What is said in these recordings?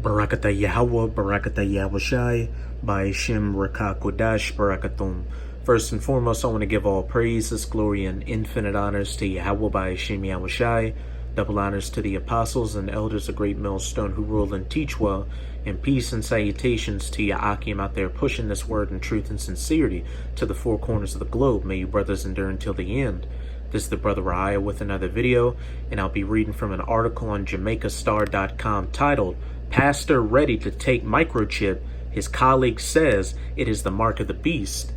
Barakata Yahweh, Barakata Yahushai, by Shem Raka Kodash, Barakatum. First and foremost, I want to give all praises, glory, and infinite honors to Yahweh by Shem Yahushai. Double honors to the apostles and elders of Great Millstone who rule and teach well, and peace and salutations to Ya'akim out there pushing this word in truth and sincerity to the four corners of the globe. May you brothers endure until the end. This is the Brother Raya with another video, and I'll be reading from an article on JamaicaStar.com titled, Pastor Ready to Take Microchip, His Colleague Says It is the Mark of the Beast.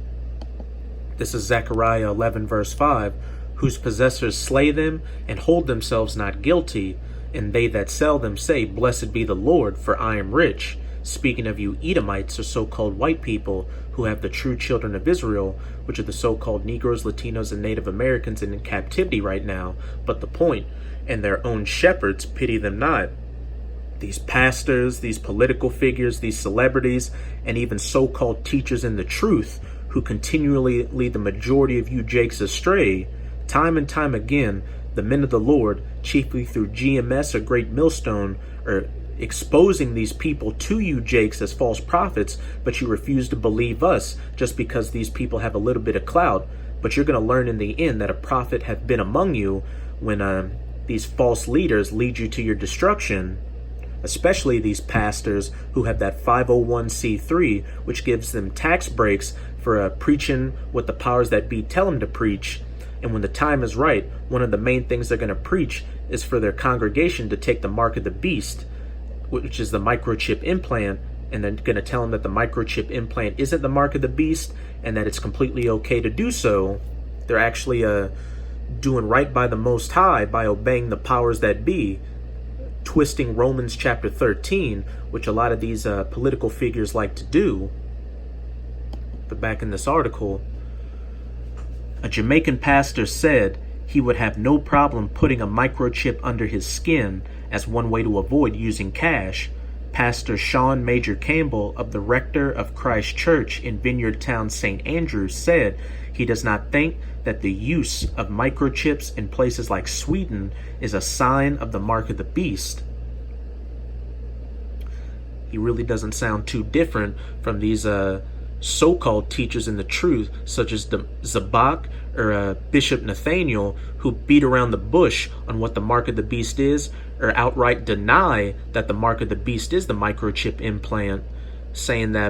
This is Zechariah 11 verse 5, whose possessors slay them and hold themselves not guilty, and they that sell them say, Blessed be the Lord, for I am rich. Speaking of you Edomites, or so-called white people, who have the true children of Israel, which are the so-called Negroes, Latinos, and Native Americans in captivity right now, but the point, and their own shepherds pity them not. These pastors, these political figures, these celebrities, and even so-called teachers in the truth, who continually lead the majority of you jakes astray, time and time again, the men of the Lord, chiefly through GMS or Great Millstone, are exposing these people to you jakes as false prophets, but you refuse to believe us just because these people have a little bit of clout. But you're going to learn in the end that a prophet hath been among you when these false leaders lead you to your destruction, especially these pastors who have that 501c3, which gives them tax breaks for preaching what the powers that be tell them to preach. And when the time is right, one of the main things they're going to preach is for their congregation to take the mark of the beast, which is the microchip implant, and then going to tell them that the microchip implant isn't the mark of the beast and that it's completely okay to do so. They're actually doing right by the Most High by obeying the powers that be, twisting Romans chapter 13, which a lot of these political figures like to do. But back in this article, a Jamaican pastor said he would have no problem putting a microchip under his skin as one way to avoid using cash. Pastor Sean Major Campbell of the rector of Christ Church in Vineyard Town, St. Andrews, said he does not think that the use of microchips in places like Sweden is a sign of the mark of the beast. He really doesn't sound too different from these so-called teachers in the truth, such as the Zabak or Bishop Nathaniel, who beat around the bush on what the mark of the beast is, or outright deny that the mark of the beast is the microchip implant, saying that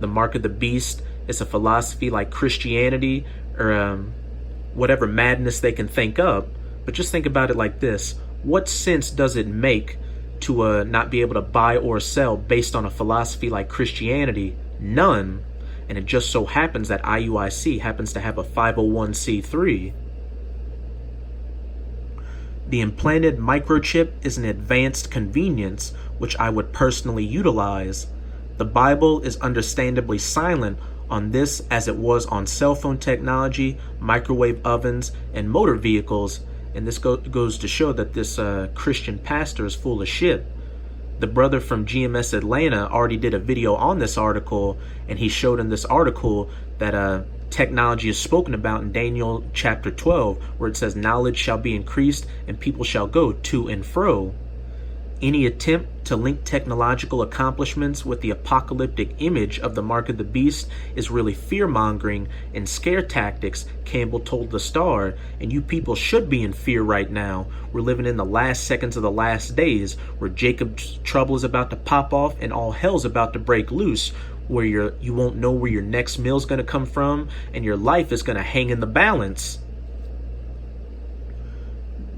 the mark of the beast is a philosophy like Christianity or whatever madness they can think up. But just think about it like this: what sense does it make to not be able to buy or sell based on a philosophy like Christianity? None. And it just so happens that IUIC happens to have a 501c3. The implanted microchip is an advanced convenience which I would personally utilize. The Bible is understandably silent on this, as it was on cell phone technology, microwave ovens, and motor vehicles, and this goes to show that this Christian pastor is full of shit. The brother from GMS Atlanta already did a video on this article, and he showed in this article that technology is spoken about in Daniel chapter 12, where it says, knowledge shall be increased and people shall go to and fro. Any attempt to link technological accomplishments with the apocalyptic image of the mark of the beast is really fear-mongering and scare tactics, Campbell told the Star, and you people should be in fear right now. We're living in the last seconds of the last days, where Jacob's trouble is about to pop off and all hell's about to break loose, where you won't know where your next meal's going to come from, and your life is going to hang in the balance.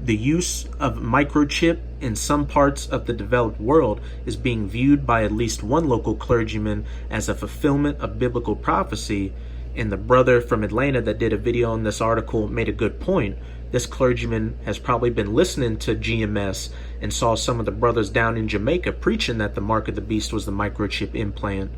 The use of microchip in some parts of the developed world is being viewed by at least one local clergyman as a fulfillment of biblical prophecy, and the brother from Atlanta that did a video on this article made a good point. This clergyman has probably been listening to GMS and saw some of the brothers down in Jamaica preaching that the mark of the beast was the microchip implant.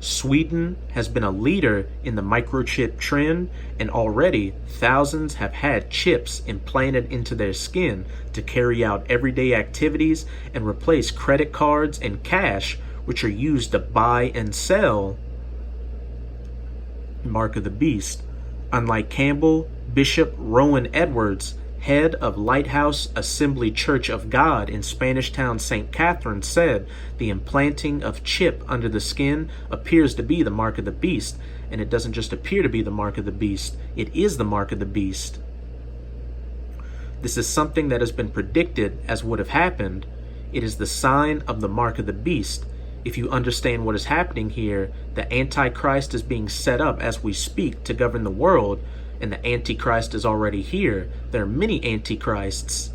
Sweden has been a leader in the microchip trend, and already thousands have had chips implanted into their skin to carry out everyday activities and replace credit cards and cash, which are used to buy and sell. Mark of the beast. Unlike Campbell, Bishop Rowan Edwards head of Lighthouse Assembly Church of God in Spanish Town, St. Catherine, said the implanting of chip under the skin appears to be the mark of the beast. And it doesn't just appear to be the mark of the beast, it is the mark of the beast. This is something that has been predicted as would have happened. It is the sign of the mark of the beast. If you understand what is happening here, the Antichrist is being set up as we speak to govern the world, and the Antichrist is already here. There are many Antichrists.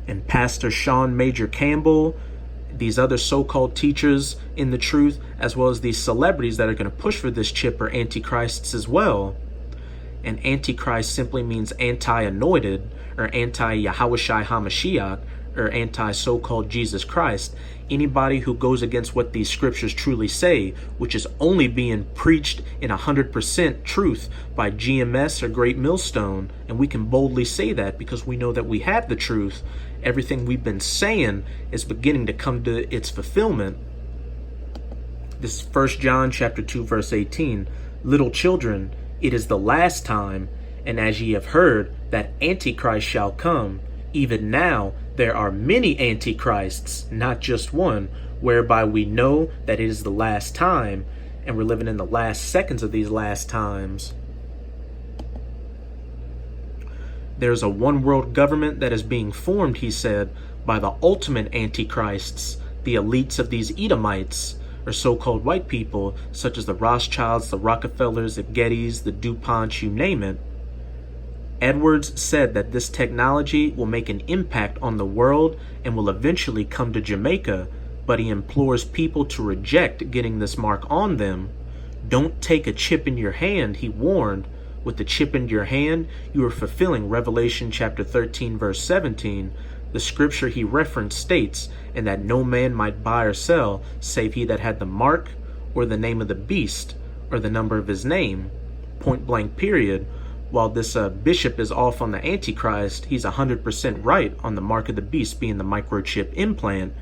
And Pastor Sean Major Campbell, these other so-called teachers in the truth, as well as these celebrities that are going to push for this chip, are Antichrists as well. And Antichrist simply means anti-anointed, or anti-Yahushai HaMashiach, or anti-so-called Jesus Christ. Anybody who goes against what these scriptures truly say, which is only being preached in 100% truth by GMS or Great Millstone, and we can boldly say that because we know that we have the truth. Everything we've been saying is beginning to come to its fulfillment. This is 1 John chapter 2, verse 18. Little children, it is the last time, and as ye have heard, that Antichrist shall come. Even now there are many Antichrists, not just one, whereby we know that it is the last time, and we're living in the last seconds of these last times. There's a one world government that is being formed, he said, by the ultimate Antichrists, the elites of these Edomites, or so-called white people, such as the Rothschilds, the Rockefellers, the Gettys, the DuPonts, you name it. Edwards said that this technology will make an impact on the world and will eventually come to Jamaica, but he implores people to reject getting this mark on them. Don't take a chip in your hand, he warned. With the chip in your hand, you are fulfilling Revelation chapter 13, verse 17. The scripture he referenced states, and that no man might buy or sell, save he that had the mark, or the name of the beast, or the number of his name. Point blank period. While this bishop is off on the Antichrist, he's 100% right on the mark of the beast being the microchip implant.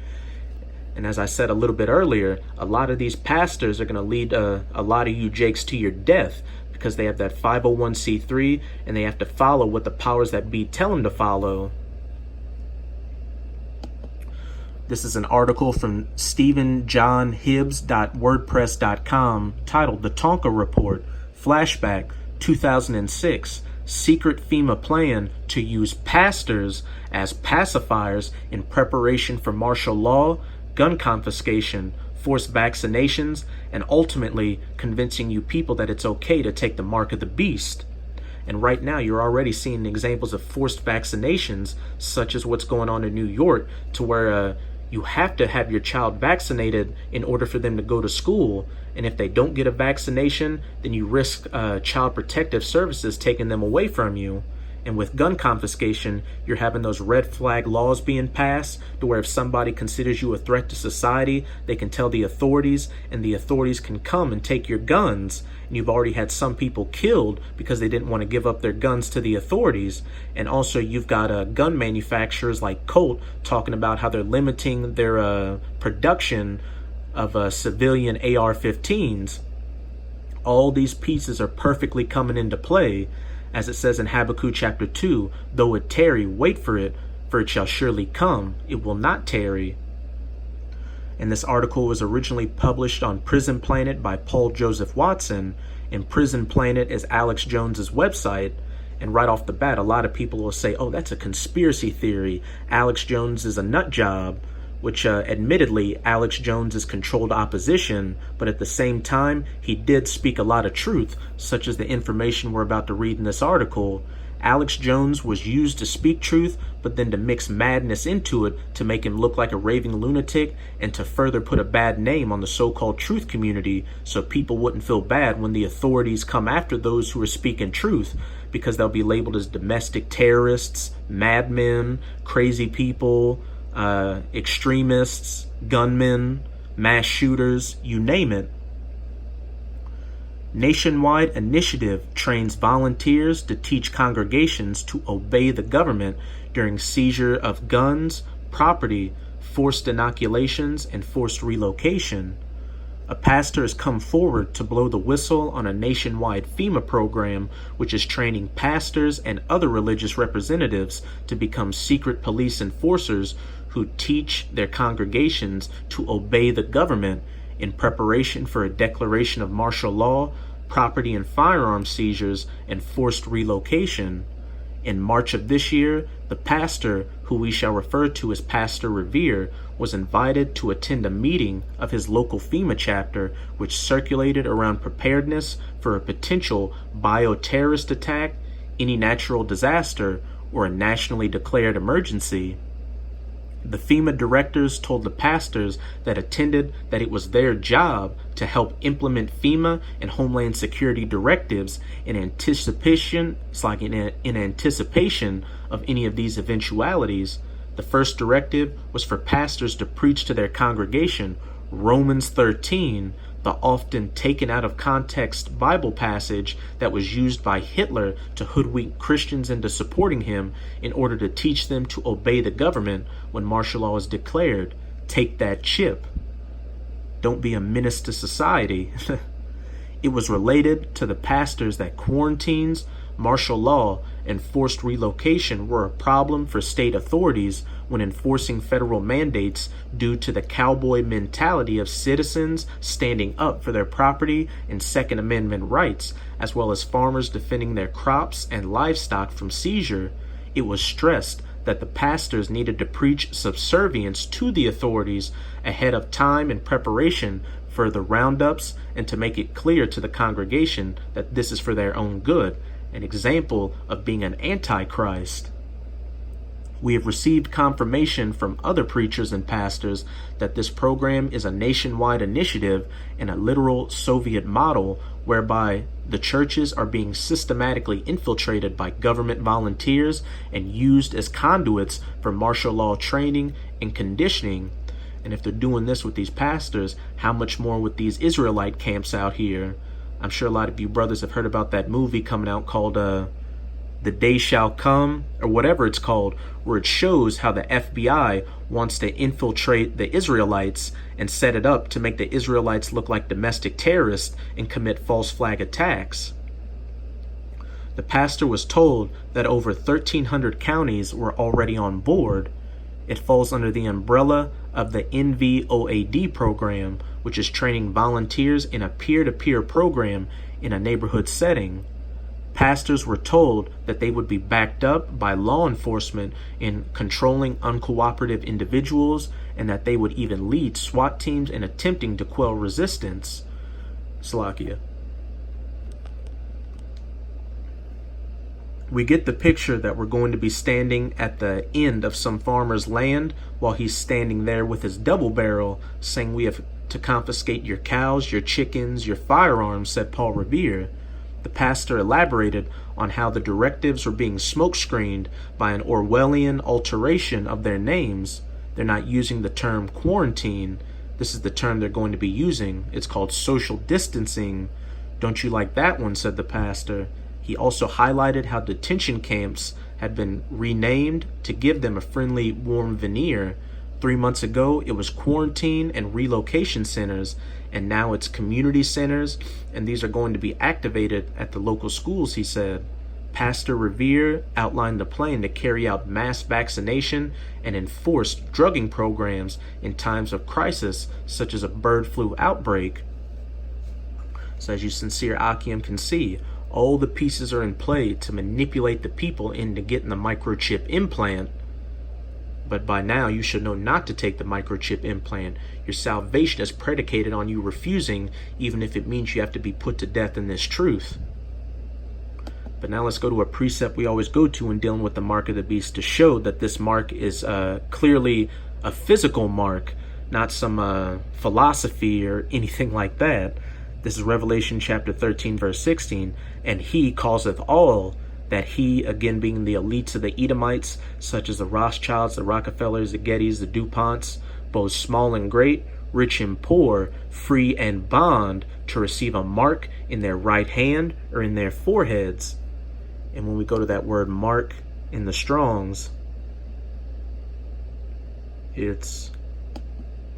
And as I said a little bit earlier, a lot of these pastors are going to lead a lot of you jakes to your death because they have that 501c3 and they have to follow what the powers that be tell them to follow. This is an article from StephenJohnHibbs.wordpress.com titled The Tonka Report, Flashback, 2006, Secret FEMA Plan to Use Pastors as Pacifiers in Preparation for Martial Law, Gun Confiscation, Forced Vaccinations, and ultimately convincing you people that it's okay to take the mark of the beast. And right now you're already seeing examples of forced vaccinations, such as what's going on in New York, to where you have to have your child vaccinated in order for them to go to school. And if they don't get a vaccination, then you risk Child Protective Services taking them away from you. And with gun confiscation, you're having those red flag laws being passed to where if somebody considers you a threat to society, they can tell the authorities, and the authorities can come and take your guns. And you've already had some people killed because they didn't want to give up their guns to the authorities. And also you've got gun manufacturers like Colt talking about how they're limiting their production of civilian AR-15s. All these pieces are perfectly coming into play. As it says in Habakkuk chapter 2, though it tarry, wait for it shall surely come. It will not tarry. And this article was originally published on Prison Planet by Paul Joseph Watson, and Prison Planet is Alex Jones's website. And right off the bat, a lot of people will say, oh, that's a conspiracy theory. Alex Jones is a nut job. Which admittedly, Alex Jones is controlled opposition, but at the same time, he did speak a lot of truth, such as the information we're about to read in this article. Alex Jones was used to speak truth, but then to mix madness into it to make him look like a raving lunatic and to further put a bad name on the so-called truth community so people wouldn't feel bad when the authorities come after those who are speaking truth, because they'll be labeled as domestic terrorists, madmen, crazy people, extremists, gunmen, mass shooters, you name it. Nationwide initiative trains volunteers to teach congregations to obey the government during seizure of guns, property, forced inoculations, and forced relocation. A pastor has come forward to blow the whistle on a nationwide FEMA program which is training pastors and other religious representatives to become secret police enforcers who teach their congregations to obey the government in preparation for a declaration of martial law, property and firearm seizures, and forced relocation. In March of this year, the pastor, who we shall refer to as Pastor Revere, was invited to attend a meeting of his local FEMA chapter, which circulated around preparedness for a potential bioterrorist attack, any natural disaster, or a nationally declared emergency. The FEMA directors told the pastors that attended that it was their job to help implement FEMA and Homeland Security directives in anticipation of any of these eventualities. The first directive was for pastors to preach to their congregation Romans 13, the often taken out of context Bible passage that was used by Hitler to hoodwink Christians into supporting him in order to teach them to obey the government when martial law is declared. Take that chip. Don't be a menace to society. It was related to the pastors that quarantines, martial law, and forced relocation were a problem for state authorities when enforcing federal mandates due to the cowboy mentality of citizens standing up for their property and Second Amendment rights, as well as farmers defending their crops and livestock from seizure. It was stressed that the pastors needed to preach subservience to the authorities ahead of time in preparation for the roundups and to make it clear to the congregation that this is for their own good, an example of being an Antichrist. We have received confirmation from other preachers and pastors that this program is a nationwide initiative and a literal Soviet model whereby the churches are being systematically infiltrated by government volunteers and used as conduits for martial law training and conditioning. And if they're doing this with these pastors, how much more with these Israelite camps out here? I'm sure a lot of you brothers have heard about that movie coming out called The Day Shall Come, or whatever it's called, where it shows how the FBI wants to infiltrate the Israelites and set it up to make the Israelites look like domestic terrorists and commit false flag attacks. The pastor was told that over 1,300 counties were already on board. It falls under the umbrella of the NVOAD program, which is training volunteers in a peer-to-peer program in a neighborhood setting. Pastors were told that they would be backed up by law enforcement in controlling uncooperative individuals and that they would even lead SWAT teams in attempting to quell resistance. Slovakia. We get the picture that we're going to be standing at the end of some farmer's land while he's standing there with his double barrel saying, "We have to confiscate your cows, your chickens, your firearms," said Paul Revere. The pastor elaborated on how the directives were being smokescreened by an Orwellian alteration of their names. They're not using the term quarantine. This is the term they're going to be using. It's called social distancing. "Don't you like that one?" said the pastor. He also highlighted how detention camps had been renamed to give them a friendly, warm veneer. 3 months ago, it was quarantine and relocation centers, and now it's community centers, and these are going to be activated at the local schools, he said. Pastor Revere outlined the plan to carry out mass vaccination and enforced drugging programs in times of crisis, such as a bird flu outbreak. So as you sincere Akim can see, all the pieces are in play to manipulate the people into getting the microchip implant. But by now, you should know not to take the microchip implant. Your salvation is predicated on you refusing, even if it means you have to be put to death in this truth. But now let's go to a precept we always go to in dealing with the mark of the beast to show that this mark is clearly a physical mark, not some philosophy or anything like that. This is Revelation chapter 13, verse 16. "And he causeth all," that he, again being the elites of the Edomites, such as the Rothschilds, the Rockefellers, the Gettys, the DuPonts, both small and great, rich and poor, free and bond, to receive a mark in their right hand or in their foreheads. And when we go to that word mark in the Strongs, it's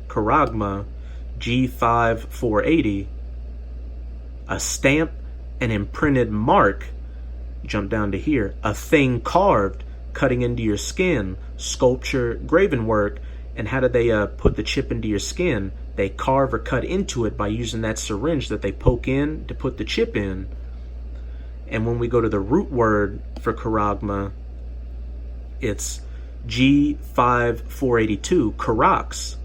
charagma, G5480, a stamp, an imprinted mark, jump down to here, a thing carved, cutting into your skin, sculpture, graven work. And how do they put the chip into your skin? They carve or cut into it by using that syringe that they poke in to put the chip in. And when we go to the root word for charagma, it's G5482, karax,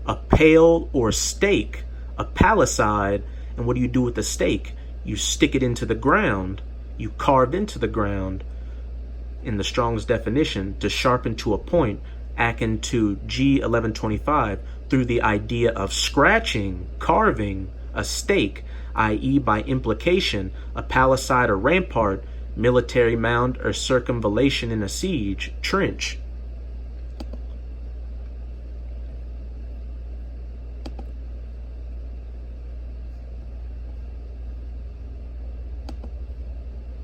a pale or stake, a palisade. And what do you do with the stake? You stick it into the ground. You carve into the ground. In the Strong's definition, to sharpen to a point, akin to G1125, through the idea of scratching, carving a stake, i.e. by implication, a palisade or rampart, military mound or circumvallation in a siege, trench.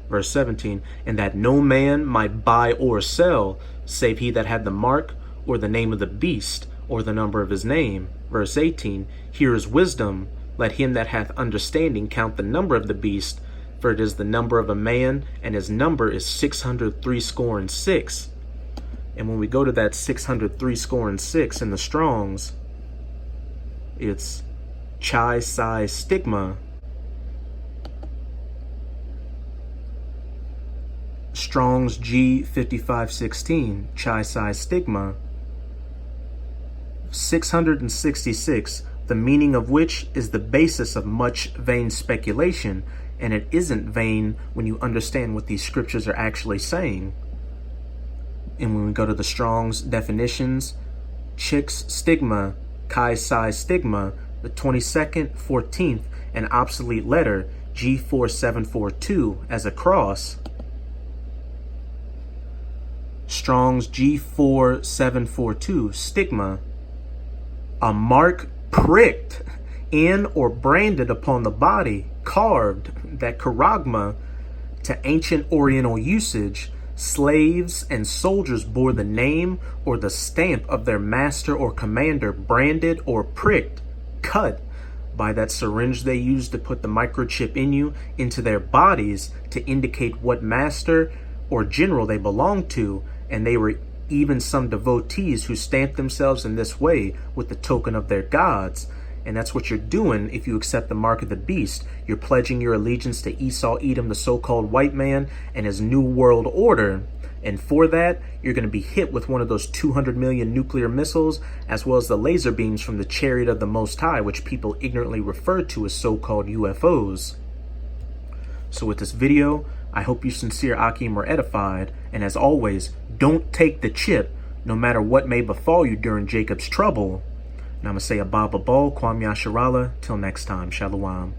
Verse 17, and that no man might buy or sell, save he that had the mark, or the name of the beast, or the number of his name. Verse 18, here is wisdom. Let him that hath understanding count the number of the beast, for it is the number of a man, and his number is 666. And when we go to that 666 in the Strongs, it's chi psi stigma. Strong's G5516, chi psi stigma. 666, the meaning of which is the basis of much vain speculation, and it isn't vain when you understand what these scriptures are actually saying. And when we go to the Strong's definitions, chix stigma, chi psi stigma, the 22nd, 14th, an obsolete letter, G4742, as a cross. Strong's G4742, stigma, a mark pricked in or branded upon the body, carved, that charagma. To ancient Oriental usage, slaves and soldiers bore the name or the stamp of their master or commander, branded or pricked, cut by that syringe they used to put the microchip in you into their bodies to indicate what master or general they belonged to. And they were even some devotees who stamped themselves in this way with the token of their gods. And that's what you're doing if you accept the mark of the beast. You're pledging your allegiance to Esau Edom, the so-called white man, and his new world order. And for that, you're going to be hit with one of those 200 million nuclear missiles, as well as the laser beams from the chariot of the Most High, which people ignorantly refer to as so-called UFOs. So with this video, I hope you sincere Akim were edified, and as always, don't take the chip, no matter what may befall you during Jacob's trouble. And I'm going to say Abba Babal, Kwam Yasharala, till next time, Shalom.